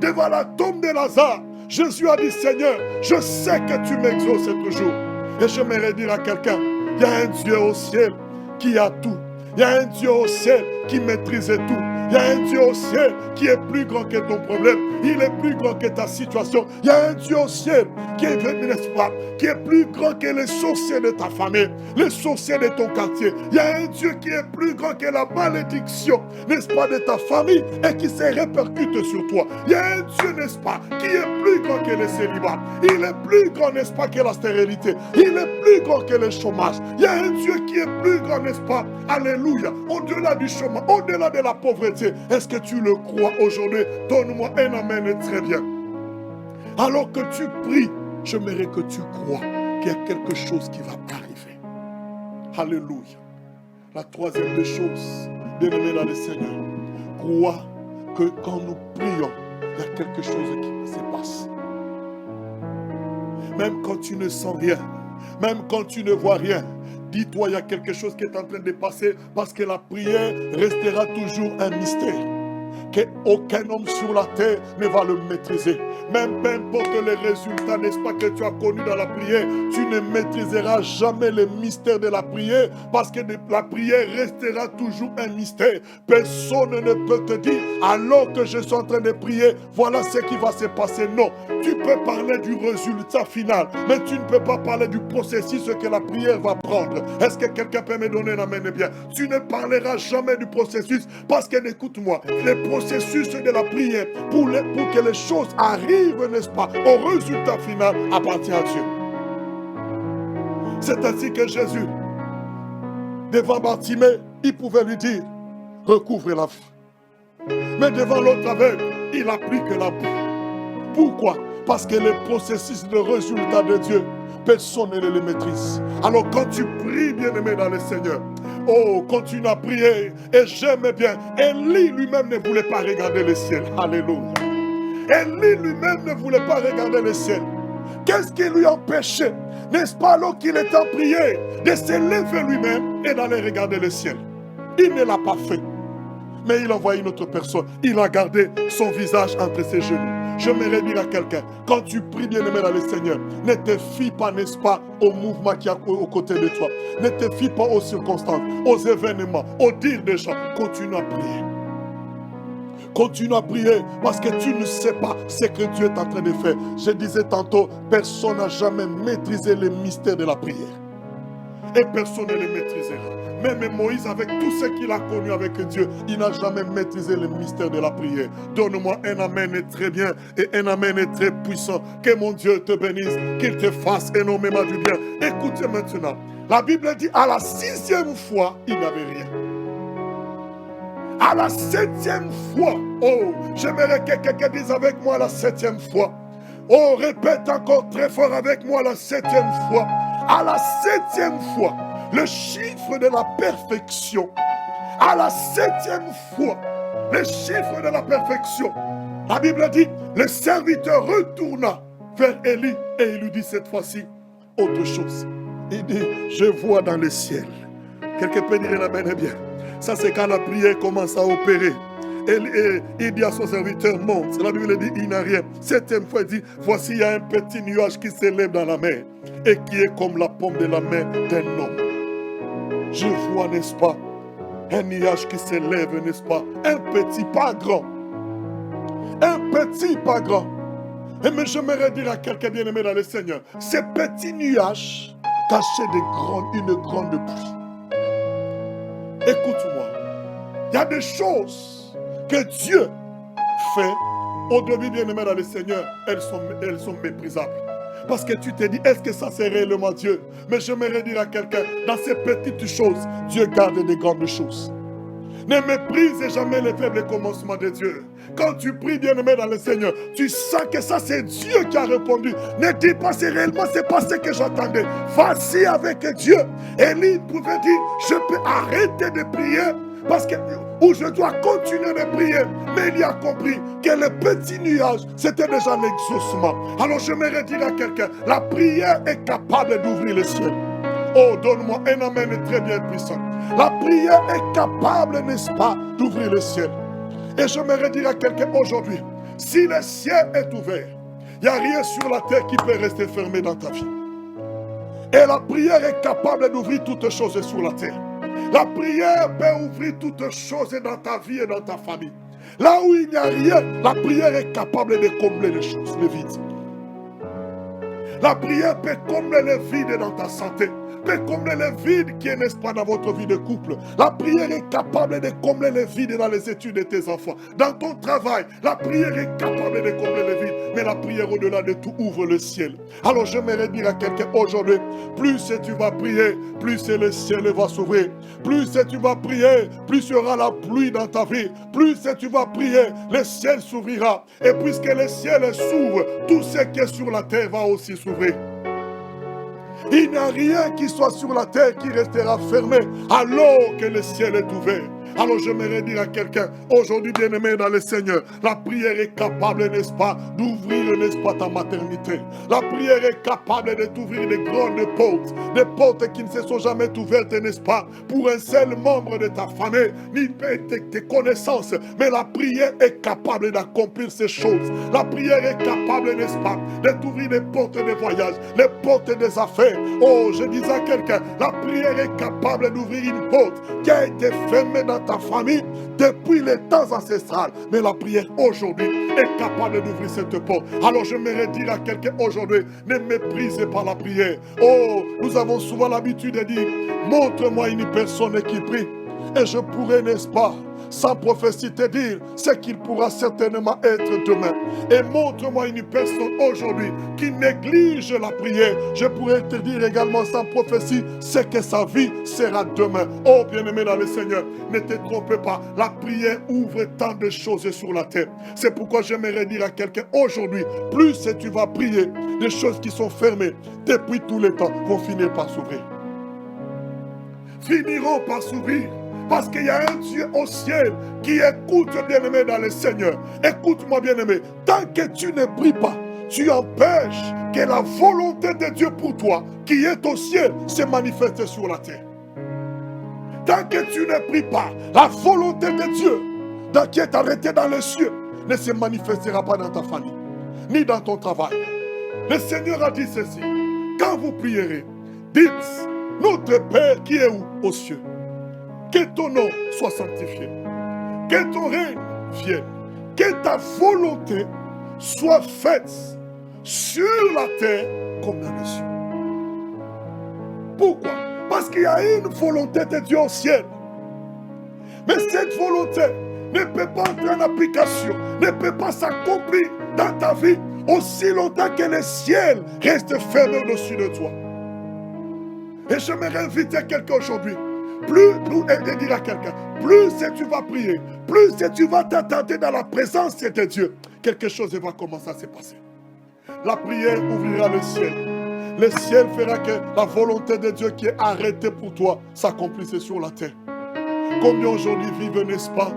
Devant la tombe de Lazare, Jésus a dit, Seigneur, je sais que tu m'exauces toujours. Et j'aimerais dire à quelqu'un, il y a un Dieu au ciel qui a tout. Il y a un Dieu au ciel qui maîtrise tout. Il y a un Dieu au ciel qui est plus grand que ton problème. Il est plus grand que ta situation. Il y a un Dieu au ciel qui est, n'est-ce pas, qui est plus grand que les sorciers de ta famille, les sorciers de ton quartier. Il y a un Dieu qui est plus grand que la malédiction, n'est-ce pas, de ta famille et qui se répercute sur toi. Il y a un Dieu, n'est-ce pas, qui est plus grand que le célibat. Il est plus grand, n'est-ce pas, que la stérilité. Il est plus grand que le chômage. Il y a un Dieu qui est plus grand, n'est-ce pas, alléluia, au-delà du chômage, au-delà de la pauvreté. Est-ce que tu le crois aujourd'hui? Donne-moi un amen et très bien. Alors que tu pries, j'aimerais que tu crois qu'il y a quelque chose qui va arriver. Alléluia. La troisième des choses, bien-aimé dans le Seigneur, crois que quand nous prions, il y a quelque chose qui se passe. Même quand tu ne sens rien, même quand tu ne vois rien, dis-toi, il y a quelque chose qui est en train de passer parce que la prière restera toujours un mystère. Qu'aucun homme sur la terre ne va le maîtriser. Même peu importe les résultats, n'est-ce pas, que tu as connus dans la prière, tu ne maîtriseras jamais le mystère de la prière parce que la prière restera toujours un mystère. Personne ne peut te dire, alors que je suis en train de prier, voilà ce qui va se passer. Non, tu peux parler du résultat final, mais tu ne peux pas parler du processus que la prière va prendre. Est-ce que quelqu'un peut me donner un amen? Bien, tu ne parleras jamais du processus parce que, écoute-moi, le processus de la prière pour que les choses arrivent, n'est-ce pas, au résultat final appartient à Dieu. C'est ainsi que Jésus, devant Bartimée, il pouvait lui dire, recouvre la vue. Mais devant l'autre aveugle, il a pris que la boue. Pourquoi? Parce que le processus de résultat de Dieu, personne ne le maîtrise. Alors quand tu pries, bien-aimé dans le Seigneur, oh, continue à prier. Et j'aime bien, Élie lui-même ne voulait pas regarder le ciel. Alléluia. Élie lui-même ne voulait pas regarder le ciel. Qu'est-ce qui lui empêchait, n'est-ce pas, alors qu'il était en prière, de se lever lui-même et d'aller regarder le ciel? Il ne l'a pas fait. Mais il a envoyé une autre personne. Il a gardé son visage entre ses genoux. J'aimerais dire à quelqu'un, quand tu pries, bien-aimé dans le Seigneur, ne te fie pas, n'est-ce pas, au mouvement qui est aux côtés de toi. Ne te fie pas aux circonstances, aux événements, aux dires des gens. Continue à prier. Continue à prier parce que tu ne sais pas ce que Dieu est en train de faire. Je disais tantôt, personne n'a jamais maîtrisé le mystère de la prière. Et personne ne le maîtrisera. Même Moïse, avec tout ce qu'il a connu avec Dieu, il n'a jamais maîtrisé le mystère de la prière. Donne-moi un amen très bien et un amen très puissant. Que mon Dieu te bénisse, qu'il te fasse énormément du bien. Écoutez maintenant, la Bible dit à la 6e fois, il n'avait rien. À la 7e fois, oh, j'aimerais que quelqu'un dise avec moi la 7e fois. Oh, répète encore très fort avec moi la 7e fois. À la 7e fois, le chiffre de la perfection. À la 7e fois, le chiffre de la perfection. La Bible dit, le serviteur retourna vers Élie et il lui dit cette fois-ci autre chose. Il dit, je vois dans le ciel. Quelqu'un peut dire la bien. Ça, c'est quand la prière commence à opérer. Et il dit à son serviteur, monte. La Bible dit, il n'a rien. 7e fois, il dit, voici, il y a un petit nuage qui s'élève dans la mer et qui est comme la paume de la main d'un homme. Je vois, n'est-ce pas, un nuage qui s'élève, n'est-ce pas, un petit, pas grand. Un petit, pas grand. Et mais j'aimerais dire à quelqu'un bien-aimé dans le Seigneur, ces petits nuages cachaient une grande pluie. Écoute-moi, il y a des choses que Dieu fait au début, bien-aimé dans le Seigneur, elles sont méprisables. Parce que tu te dis, est-ce que ça c'est réellement Dieu? Mais j'aimerais dire à quelqu'un, dans ces petites choses, Dieu garde des grandes choses. Ne méprise jamais les faibles commencements de Dieu. Quand tu pries, bien-aimé dans le Seigneur, tu sens que ça c'est Dieu qui a répondu. Ne dis pas c'est réellement, c'est pas ce que j'attendais. Vas-y avec Dieu. Élie pouvait dire, je peux arrêter de prier parce que où je dois continuer de prier. Mais il y a compris que le petit nuage, c'était déjà l'exaucement. Alors j'aimerais dire à quelqu'un, la prière est capable d'ouvrir le ciel. Oh, donne-moi un amen très bien puissant. La prière est capable, n'est-ce pas, d'ouvrir le ciel. Et j'aimerais dire à quelqu'un aujourd'hui, si le ciel est ouvert, il n'y a rien sur la terre qui peut rester fermé dans ta vie. Et la prière est capable d'ouvrir toutes choses sur la terre. La prière peut ouvrir toutes choses dans ta vie et dans ta famille. Là où il n'y a rien, la prière est capable de combler les choses, les vides. La prière peut combler les vides dans ta santé, peut combler les vides qui est, n'est-ce pas, dans votre vie de couple. La prière est capable de combler les vides dans les études de tes enfants. Dans ton travail, la prière est capable de combler les vides. Mais la prière au-delà de tout ouvre le ciel. Alors j'aimerais dire à quelqu'un aujourd'hui, plus tu vas prier, plus le ciel va s'ouvrir. Plus tu vas prier, plus il y aura la pluie dans ta vie. Plus tu vas prier, le ciel s'ouvrira. Et puisque le ciel s'ouvre, tout ce qui est sur la terre va aussi s'ouvrir. Il n'y a rien qui soit sur la terre qui restera fermé alors que le ciel est ouvert. Alors j'aimerais dire à quelqu'un, aujourd'hui bien-aimé dans le Seigneur, la prière est capable, n'est-ce pas, d'ouvrir, n'est-ce pas, ta maternité. La prière est capable de t'ouvrir des grandes portes, des portes qui ne se sont jamais ouvertes, n'est-ce pas, pour un seul membre de ta famille, ni tes connaissances. Mais la prière est capable d'accomplir ces choses. La prière est capable, n'est-ce pas, de t'ouvrir des portes de voyage, les portes des affaires. Oh, je disais à quelqu'un, la prière est capable d'ouvrir une porte qui a été fermée dans ta famille depuis les temps ancestrales. Mais la prière aujourd'hui est capable d'ouvrir cette porte. Alors j'aimerais dire à quelqu'un aujourd'hui, ne méprisez pas la prière. Oh, nous avons souvent l'habitude de dire, montre-moi une personne qui prie et je pourrai, n'est-ce pas, sans prophétie te dire ce qu'il pourra certainement être demain. Et montre-moi une personne aujourd'hui qui néglige la prière. Je pourrais te dire également sans prophétie ce que sa vie sera demain. Oh bien-aimé dans le Seigneur, ne te trompe pas. La prière ouvre tant de choses sur la terre. C'est pourquoi j'aimerais dire à quelqu'un aujourd'hui, plus tu vas prier, les choses qui sont fermées depuis tous les temps vont finir par s'ouvrir. Finiront par s'ouvrir. Parce qu'il y a un Dieu au ciel qui écoute, bien-aimé dans le Seigneur. Écoute-moi, bien-aimé. Tant que tu ne pries pas, tu empêches que la volonté de Dieu pour toi, qui est au ciel, se manifeste sur la terre. Tant que tu ne pries pas, la volonté de Dieu, qui est arrêtée dans les cieux, ne se manifestera pas dans ta famille, ni dans ton travail. Le Seigneur a dit ceci. Quand vous prierez, dites, notre Père qui est où? Aux cieux. Que ton nom soit sanctifié. Que ton règne vienne. Que ta volonté soit faite sur la terre comme dans les cieux. Pourquoi? Parce qu'il y a une volonté de Dieu au ciel. Mais cette volonté ne peut pas entrer en application, ne peut pas s'accomplir dans ta vie aussi longtemps que le ciel reste fermé au-dessus de toi. Et j'aimerais inviter quelqu'un aujourd'hui. Et dire à quelqu'un, plus tu vas prier, plus tu vas t'attarder dans la présence de Dieu, quelque chose va commencer à se passer. La prière ouvrira le ciel. Le ciel fera que la volonté de Dieu qui est arrêtée pour toi s'accomplisse sur la terre. Combien aujourd'hui vivent, n'est-ce pas,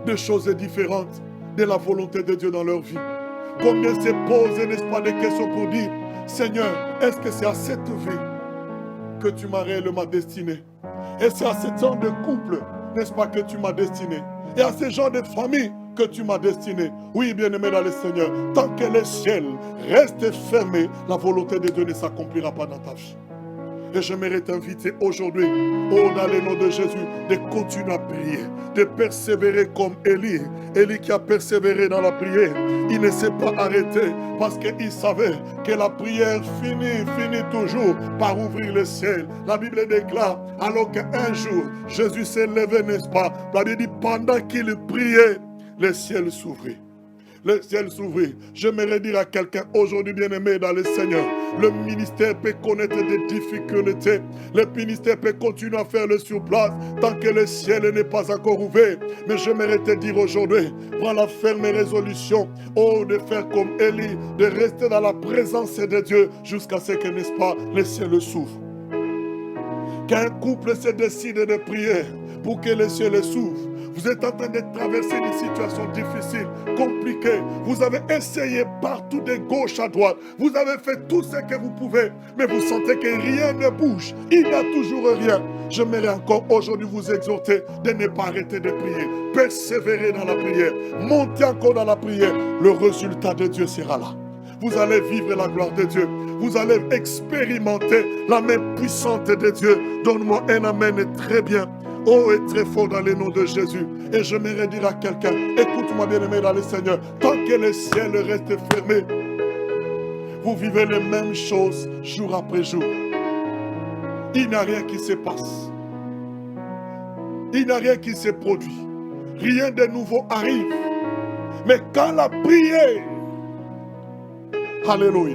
de choses différentes de la volonté de Dieu dans leur vie. Combien se posent, n'est-ce pas, des questions pour dire, Seigneur, est-ce que c'est à cette vie que tu m'as réellement destiné? Et c'est à ce genre de couple, n'est-ce pas, que tu m'as destiné? Et à ce genre de famille que tu m'as destiné? Oui, bien-aimé dans le Seigneur, tant que le ciel reste fermé, la volonté de Dieu ne s'accomplira pas dans ta vie. Et j'aimerais t'inviter aujourd'hui, dans le nom de Jésus, de continuer à prier, de persévérer comme Élie. Élie qui a persévéré dans la prière, il ne s'est pas arrêté parce qu'il savait que la prière finit toujours par ouvrir le ciel. La Bible déclare, alors qu'un jour, Jésus s'est levé, n'est-ce pas? La Bible dit, pendant qu'il priait, le ciel s'ouvrit. Le ciel s'ouvrit. J'aimerais dire à quelqu'un aujourd'hui bien-aimé dans le Seigneur, le ministère peut connaître des difficultés. Le ministère peut continuer à faire le surplace tant que le ciel n'est pas encore ouvert. Mais j'aimerais te dire aujourd'hui, prends la ferme résolution, de faire comme Élie, de rester dans la présence de Dieu jusqu'à ce que, n'est-ce pas, le ciel s'ouvre. Qu'un couple se décide de prier pour que les cieux les s'ouvrent. Vous êtes en train de traverser une situation difficile, compliquée. Vous avez essayé partout de gauche à droite. Vous avez fait tout ce que vous pouvez, mais vous sentez que rien ne bouge. Il n'y a toujours rien. J'aimerais encore aujourd'hui vous exhorter de ne pas arrêter de prier. Persévérer dans la prière. Montez encore dans la prière. Le résultat de Dieu sera là. Vous allez vivre la gloire de Dieu. Vous allez expérimenter la main puissante de Dieu. Donne-moi un amen très bien. Oh, et très fort dans le nom de Jésus. Et j'aimerais dire à quelqu'un, écoute-moi bien-aimé dans le Seigneur, tant que le ciel reste fermé, vous vivez les mêmes choses jour après jour. Il n'y a rien qui se passe. Il n'y a rien qui se produit. Rien de nouveau arrive. Mais quand la prière, alléluia,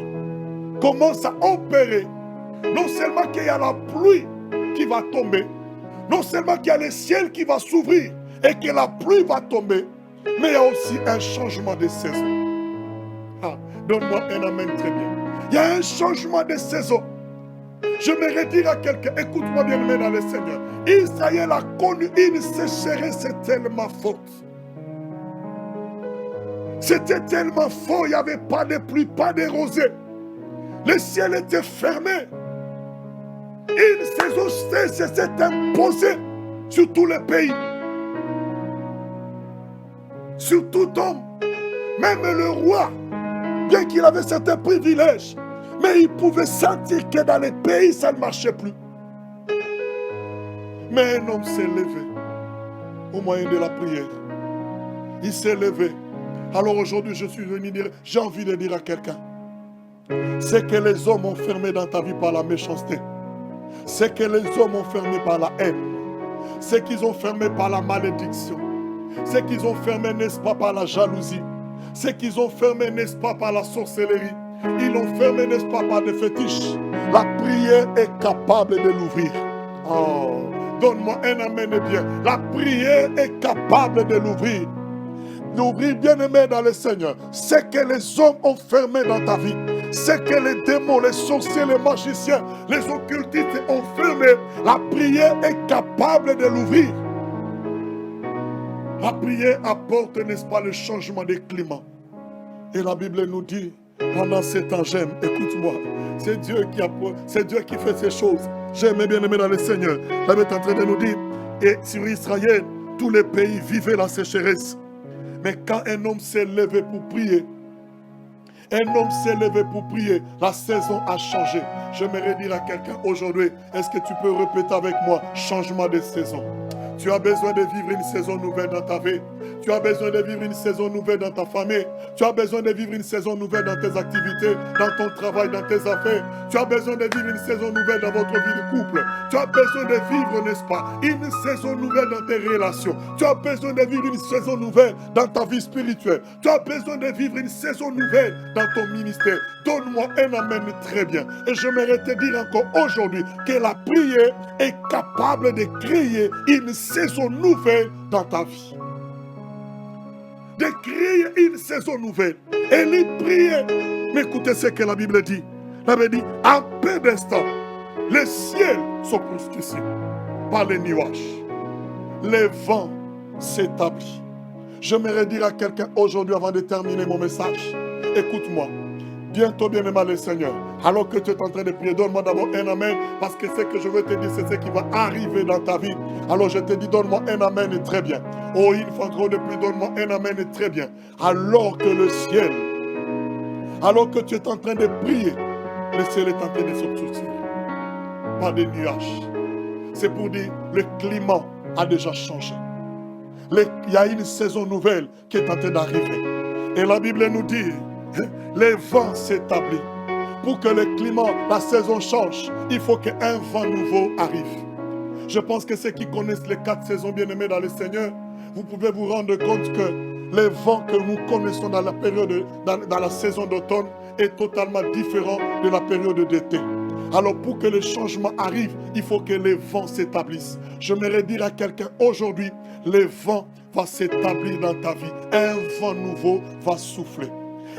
commence à opérer, non seulement qu'il y a la pluie qui va tomber, non seulement qu'il y a le ciel qui va s'ouvrir et que la pluie va tomber, mais il y a aussi un changement de saison. Ah, donne-moi un amen très bien. Il y a un changement de saison. Je vais dire à quelqu'un, écoute-moi bien aimé dans le Seigneur. Israël a connu une sécheresse tellement forte. C'était tellement fort, il n'y avait pas de pluie, pas de rosée. Le ciel était fermé. Une saison sèche s'est imposée sur tous les pays. Sur tout homme. Même le roi, bien qu'il avait certains privilèges, mais il pouvait sentir que dans les pays, ça ne marchait plus. Mais un homme s'est levé au moyen de la prière. Il s'est levé. Alors aujourd'hui, je suis venu dire, j'ai envie de dire à quelqu'un, c'est que les hommes ont fermé dans ta vie par la méchanceté. C'est que les hommes ont fermé par la haine. C'est qu'ils ont fermé par la malédiction. C'est qu'ils ont fermé, n'est-ce pas, par la jalousie. C'est qu'ils ont fermé, n'est-ce pas, par la sorcellerie. Ils l'ont fermé, n'est-ce pas, par des fétiches. La prière est capable de l'ouvrir. Oh, donne-moi un amen bien. La prière est capable de l'ouvrir. L'ouvrir, bien-aimé dans le Seigneur. C'est que les hommes ont fermé dans ta vie. C'est que les démons, les sorciers, les magiciens, les occultistes ont fermé. La prière est capable de l'ouvrir. La prière apporte, n'est-ce pas, le changement de climat. Et la Bible nous dit, pendant ces temps, j'aime, écoute-moi, c'est Dieu qui fait ces choses. J'aime, bien-aimé dans le Seigneur. La Bible est en train de nous dire, et sur Israël, tous les pays vivaient la sécheresse. Mais quand un homme s'est levé pour prier, la saison a changé. J'aimerais dire à quelqu'un aujourd'hui, est-ce que tu peux répéter avec moi, changement de saison? Tu as besoin de vivre une saison nouvelle dans ta vie. Tu as besoin de vivre une saison nouvelle dans ta famille. Tu as besoin de vivre une saison nouvelle dans tes activités, dans ton travail, dans tes affaires. Tu as besoin de vivre une saison nouvelle dans votre vie de couple. Tu as besoin de vivre, n'est-ce pas, une saison nouvelle dans tes relations. Tu as besoin de vivre une saison nouvelle dans ta vie spirituelle. Tu as besoin de vivre une saison nouvelle dans ton ministère. Donne-moi un amen très bien. Et j'aimerais te dire encore aujourd'hui que la prière est capable de créer une saison nouvelle dans ta vie. De créer une saison nouvelle. Et les prières. Mais écoutez ce que la Bible dit. La Bible dit, en peu d'instants, les ciels s'obscurcissent par les nuages. Les vents s'établissent. J'aimerais dire à quelqu'un aujourd'hui, avant de terminer mon message, écoute-moi. Bientôt, bien-aimé le Seigneur, alors que tu es en train de prier, donne-moi d'abord un amen, parce que ce que je veux te dire, c'est ce qui va arriver dans ta vie. Alors je te dis, donne-moi un amen très bien. Oh, une fois encore de plus, donne-moi un amen très bien. Alors que le ciel, alors que tu es en train de prier, le ciel est en train de s'obscurcir par des nuages. C'est pour dire, le climat a déjà changé. Il y a une saison nouvelle qui est en train d'arriver. Et la Bible nous dit, les vents s'établissent. Pour que le climat, la saison change, il faut qu'un vent nouveau arrive. Je pense que ceux qui connaissent les 4 saisons bien-aimées dans le Seigneur, vous pouvez vous rendre compte que les vents que nous connaissons dans la période, dans la saison d'automne est totalement différent de la période d'été. Alors pour que le changement arrive, il faut que les vents s'établissent. J'aimerais dire à quelqu'un aujourd'hui, les vents vont s'établir dans ta vie. Un vent nouveau va souffler.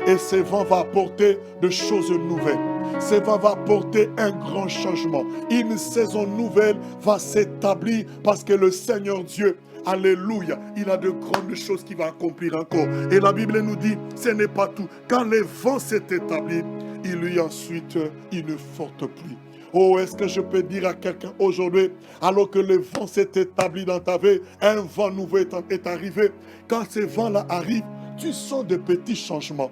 Et ce vent va apporter de choses nouvelles. Ce vent va apporter un grand changement. Une saison nouvelle va s'établir parce que le Seigneur Dieu, alléluia, il a de grandes choses qu'il va accomplir encore. Et la Bible nous dit, ce n'est pas tout. Quand le vent s'est établi, il y a ensuite une forte pluie. Oh, est-ce que je peux dire à quelqu'un aujourd'hui, alors que le vent s'est établi dans ta vie, un vent nouveau est arrivé. Quand ce vent-là arrive, tu sens de petits changements.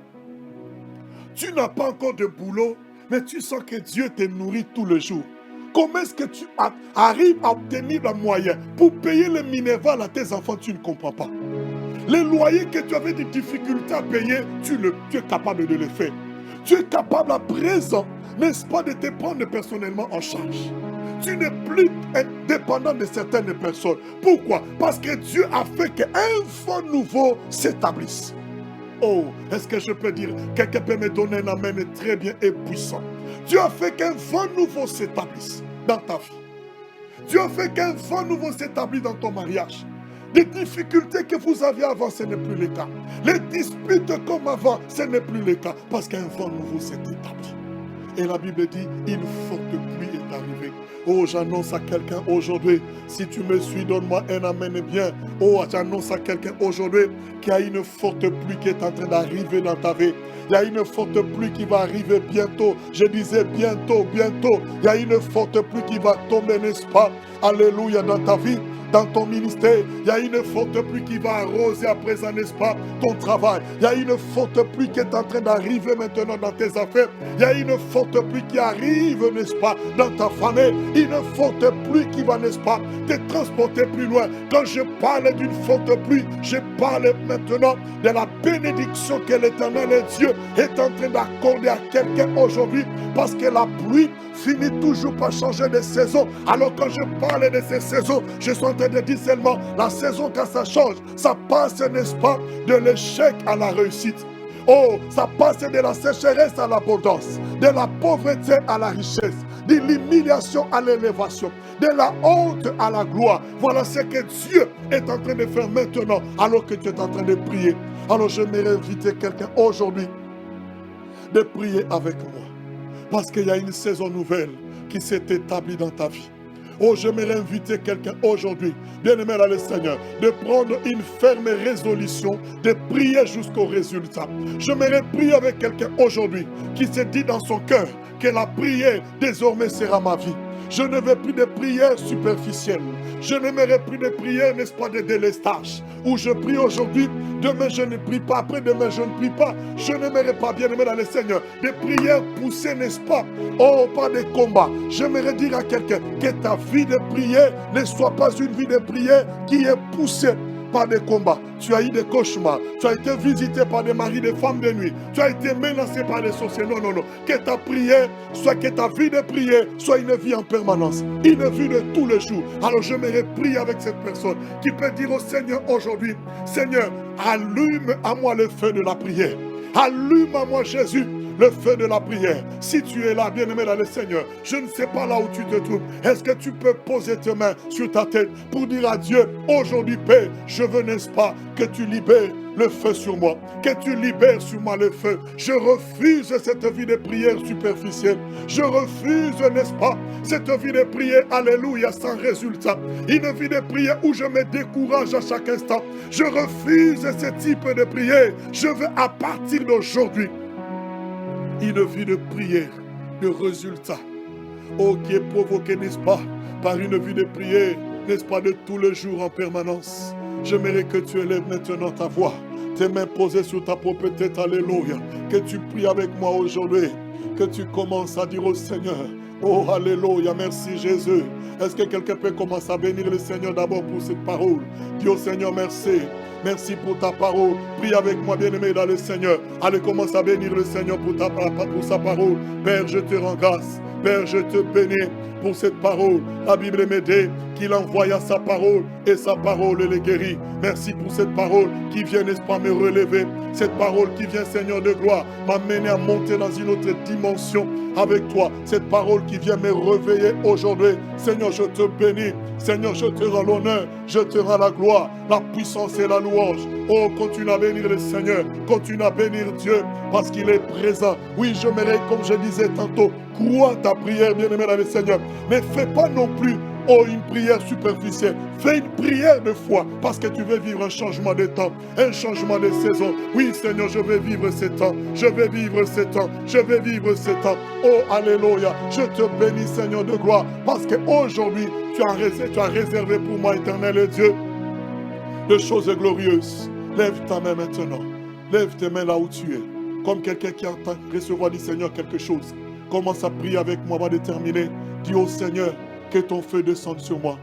Tu n'as pas encore de boulot, mais tu sens que Dieu te nourrit tous les jours. Comment est-ce que tu arrives à obtenir le moyen pour payer le minerval à tes enfants? Tu ne comprends pas. Les loyers que tu avais des difficultés à payer, tu es capable de le faire. Tu es capable à présent, n'est-ce pas, de te prendre personnellement en charge. Tu n'es plus dépendant de certaines personnes. Pourquoi? Parce que Dieu a fait qu'un vent nouveau s'établisse. Oh, est-ce que je peux dire, quelqu'un peut me donner un amen très bien et puissant. Dieu a fait qu'un vent nouveau s'établisse dans ta vie. Dieu a fait qu'un vent nouveau s'établisse dans ton mariage. Les difficultés que vous aviez avant, ce n'est plus le cas. Les disputes comme avant, ce n'est plus le cas. Parce qu'un vent nouveau s'est établi. Et la Bible dit, une forte pluie est arrivée. Oh, j'annonce à quelqu'un aujourd'hui, si tu me suis, donne-moi un amen bien. Oh, j'annonce à quelqu'un aujourd'hui qu'il y a une forte pluie qui est en train d'arriver dans ta vie. Il y a une forte pluie qui va arriver bientôt. Je disais bientôt, bientôt. Il y a une forte pluie qui va tomber, n'est-ce pas? Alléluia, dans ta vie. Dans ton ministère, il y a une forte pluie qui va arroser à présent, n'est-ce pas, ton travail. Il y a une forte pluie qui est en train d'arriver maintenant dans tes affaires. Il y a une forte pluie qui arrive, n'est-ce pas, dans ta famille. Une forte pluie qui va, n'est-ce pas, te transporter plus loin. Quand je parle d'une forte pluie, je parle maintenant de la bénédiction que l'Éternel Dieu est en train d'accorder à quelqu'un aujourd'hui. Parce que la pluie finit toujours par changer de saison. Alors quand je parle de ces saisons, je suis en train de dire seulement la saison quand ça change, ça passe, n'est-ce pas, de l'échec à la réussite. Oh, ça passe de la sécheresse à l'abondance, de la pauvreté à la richesse, de l'humiliation à l'élévation, de la honte à la gloire. Voilà ce que Dieu est en train de faire maintenant, alors que tu es en train de prier. Alors j'aimerais inviter quelqu'un aujourd'hui de prier avec moi. Parce qu'il y a une saison nouvelle qui s'est établie dans ta vie. Oh, j'aimerais inviter quelqu'un aujourd'hui, bien-aimé dans le Seigneur, de prendre une ferme résolution, de prier jusqu'au résultat. J'aimerais prier avec quelqu'un aujourd'hui qui se dit dans son cœur que la prière désormais sera ma vie. Je ne veux plus de prières superficielles. Je n'aimerais plus de prières, n'est-ce pas, de délestage. Où je prie aujourd'hui, demain je ne prie pas, après-demain je ne prie pas. Je n'aimerais pas, bien-aimé dans le Seigneur, des prières poussées, n'est-ce pas? Oh, pas de combat. J'aimerais dire à quelqu'un que ta vie de prière ne soit pas une vie de prière qui est poussée par des combats. Tu as eu des cauchemars. Tu as été visité par des maris, des femmes de nuit. Tu as été menacé par des sorciers. Non, non, non. Que ta prière, soit que ta vie de prière, soit une vie en permanence. Une vie de tous les jours. Alors j'aimerais prier avec cette personne qui peut dire au Seigneur aujourd'hui, Seigneur, allume à moi le feu de la prière. Allume à moi Jésus le feu de la prière. Si tu es là, bien-aimé dans le Seigneur, je ne sais pas là où tu te trouves. Est-ce que tu peux poser tes mains sur ta tête pour dire à Dieu, aujourd'hui, Père, je veux, n'est-ce pas, que tu libères le feu sur moi, que tu libères sur moi le feu. Je refuse cette vie de prière superficielle. Je refuse, n'est-ce pas, cette vie de prière, alléluia, sans résultat. Une vie de prière où je me décourage à chaque instant. Je refuse ce type de prière. Je veux à partir d'aujourd'hui une vie de prière, de résultat. Oh, qui est provoquée, n'est-ce pas, par une vie de prière, n'est-ce pas, de tous les jours en permanence. J'aimerais que tu élèves maintenant ta voix, tes mains posées sur ta propre tête, alléluia. Que tu pries avec moi aujourd'hui, que tu commences à dire au Seigneur, oh, alléluia, merci Jésus. Est-ce que quelqu'un peut commencer à bénir le Seigneur d'abord pour cette parole? Dis au Seigneur merci. Merci pour ta parole. Prie avec moi, bien-aimé dans le Seigneur. Allez, commence à bénir le Seigneur pour sa parole. Père, je te rends grâce. Père, je te bénis pour cette parole. La Bible me dit qu'il envoya sa parole et sa parole les guérit. Merci pour cette parole qui vient, n'est-ce pas, me relever. Cette parole qui vient, Seigneur de gloire, m'amener à monter dans une autre dimension avec toi. Cette parole qui vient me réveiller aujourd'hui. Seigneur, je te bénis. Seigneur, je te rends l'honneur, je te rends la gloire, la puissance et la louange. Oh, continue à bénir le Seigneur, continue à bénir Dieu, parce qu'il est présent. Oui, je mérite, comme je disais tantôt, crois ta prière, bien-aimé dans le Seigneur. Mais fais pas non plus une prière superficielle. Fais une prière de foi parce que tu veux vivre un changement de temps, un changement de saison. Oui, Seigneur, je vais vivre ce temps. Je vais vivre ce temps. Je vais vivre ce temps. Oh, alléluia. Je te bénis, Seigneur de gloire, parce qu'aujourd'hui, tu as réservé pour moi, éternel Dieu, de choses glorieuses. Lève ta main maintenant. Lève tes mains là où tu es. Comme quelqu'un qui entend recevoir du Seigneur quelque chose. Commence à prier avec moi, va déterminer. Dis au Seigneur, que ton feu descende sur moi.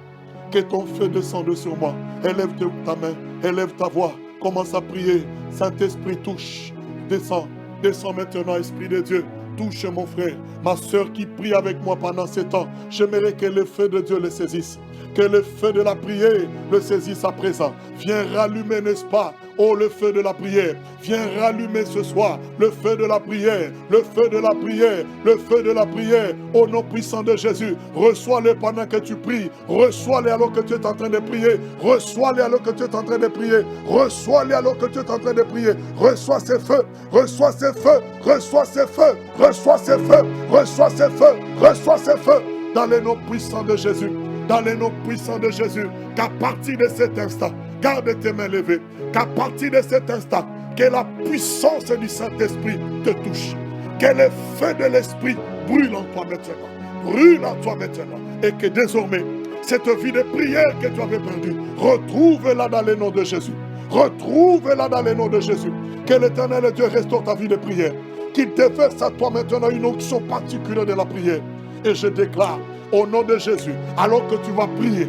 Que ton feu descende sur moi. Élève ta main, élève ta voix. Commence à prier. Saint-Esprit, touche. Descends. Descends maintenant, Esprit de Dieu. Touche mon frère, ma soeur qui prie avec moi pendant ces temps. J'aimerais que le feu de Dieu le saisisse. Que le feu de la prière le saisisse à présent. Viens rallumer, n'est-ce pas? Oh, le feu de la prière. Viens rallumer ce soir le feu de la prière. Le feu de la prière. Le feu de la prière. Au nom puissant de Jésus. Reçois-le pendant que tu pries. Reçois-le alors que tu es en train de prier. Reçois-le alors que tu es en train de prier. Reçois-le alors que tu es en train de prier. Reçois ces feux. Reçois ces feux. Reçois ces feux. Reçois ces feux. Reçois ces feux. Reçois ces feux. Dans les noms puissants de Jésus. Dans les noms puissants de Jésus. Qu'à partir de cet instant, garde tes mains levées. Qu'à partir de cet instant, que la puissance du Saint-Esprit te touche. Que le feu de l'Esprit brûle en toi maintenant. Brûle en toi maintenant. Et que désormais, cette vie de prière que tu avais perdue, retrouve-la dans le nom de Jésus. Retrouve-la dans le nom de Jésus. Que l'Éternel Dieu restaure ta vie de prière. Qu'il déverse à toi maintenant une onction particulière de la prière. Et je déclare, au nom de Jésus, alors que tu vas prier,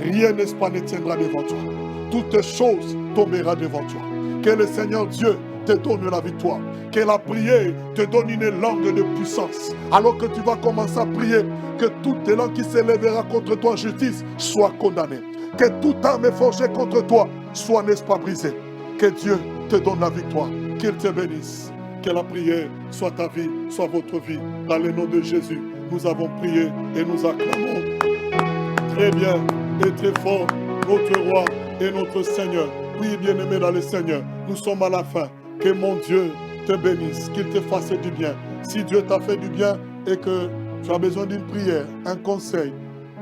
rien, n'est-ce pas, ne tiendra devant toi. Toutes choses tombera devant toi. Que le Seigneur Dieu te donne la victoire. Que la prière te donne une langue de puissance. Alors que tu vas commencer à prier, que toute langue qui s'élèvera contre toi en justice soit condamnée. Que toute arme forgée contre toi soit, n'est-ce pas, brisée. Que Dieu te donne la victoire. Qu'il te bénisse. Que la prière soit ta vie, soit votre vie. Dans le nom de Jésus, nous avons prié et nous acclamons très bien et très fort notre roi et notre Seigneur. Oui, bien-aimé dans le Seigneur, nous sommes à la fin. Que mon Dieu te bénisse, qu'il te fasse du bien. Si Dieu t'a fait du bien et que tu as besoin d'une prière, un conseil,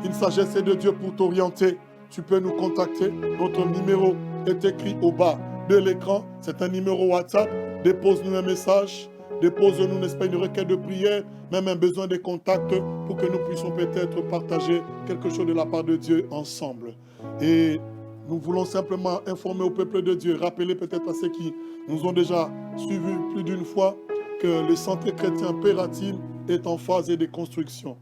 une sagesse de Dieu pour t'orienter, tu peux nous contacter. Notre numéro est écrit au bas de l'écran. C'est un numéro WhatsApp. Dépose-nous un message. Dépose-nous, n'est-ce pas, une requête de prière, même un besoin de contact pour que nous puissions peut-être partager quelque chose de la part de Dieu ensemble. Et nous voulons simplement informer au peuple de Dieu, rappeler peut-être à ceux qui nous ont déjà suivis plus d'une fois que le centre chrétien Pératine est en phase de construction.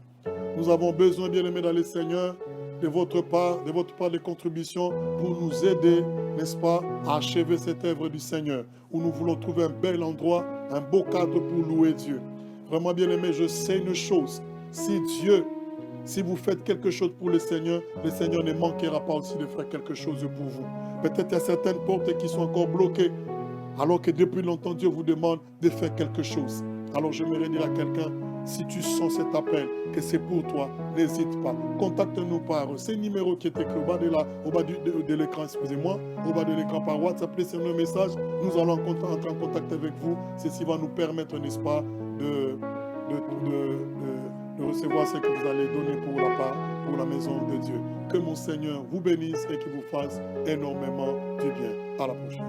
Nous avons besoin, bien-aimés dans le Seigneur, de votre part de contribution pour nous aider, n'est-ce pas, à achever cette œuvre du Seigneur, où nous voulons trouver un bel endroit, un beau cadre pour louer Dieu. Vraiment, bien-aimés, je sais une chose, si vous faites quelque chose pour le Seigneur ne manquera pas aussi de faire quelque chose pour vous. Peut-être il y a certaines portes qui sont encore bloquées, alors que depuis longtemps, Dieu vous demande de faire quelque chose. Alors j'aimerais dire à quelqu'un, si tu sens cet appel, que c'est pour toi, n'hésite pas. Contacte-nous par ce numéro qui est écrit au bas de l'écran, excusez-moi, au bas de l'écran par WhatsApp, laissez-nous un message. Nous allons entrer en contact avec vous. Ceci va nous permettre, n'est-ce pas, de recevoir ce que vous allez donner pour la maison de Dieu. Que mon Seigneur vous bénisse et qu'il vous fasse énormément du bien. À la prochaine.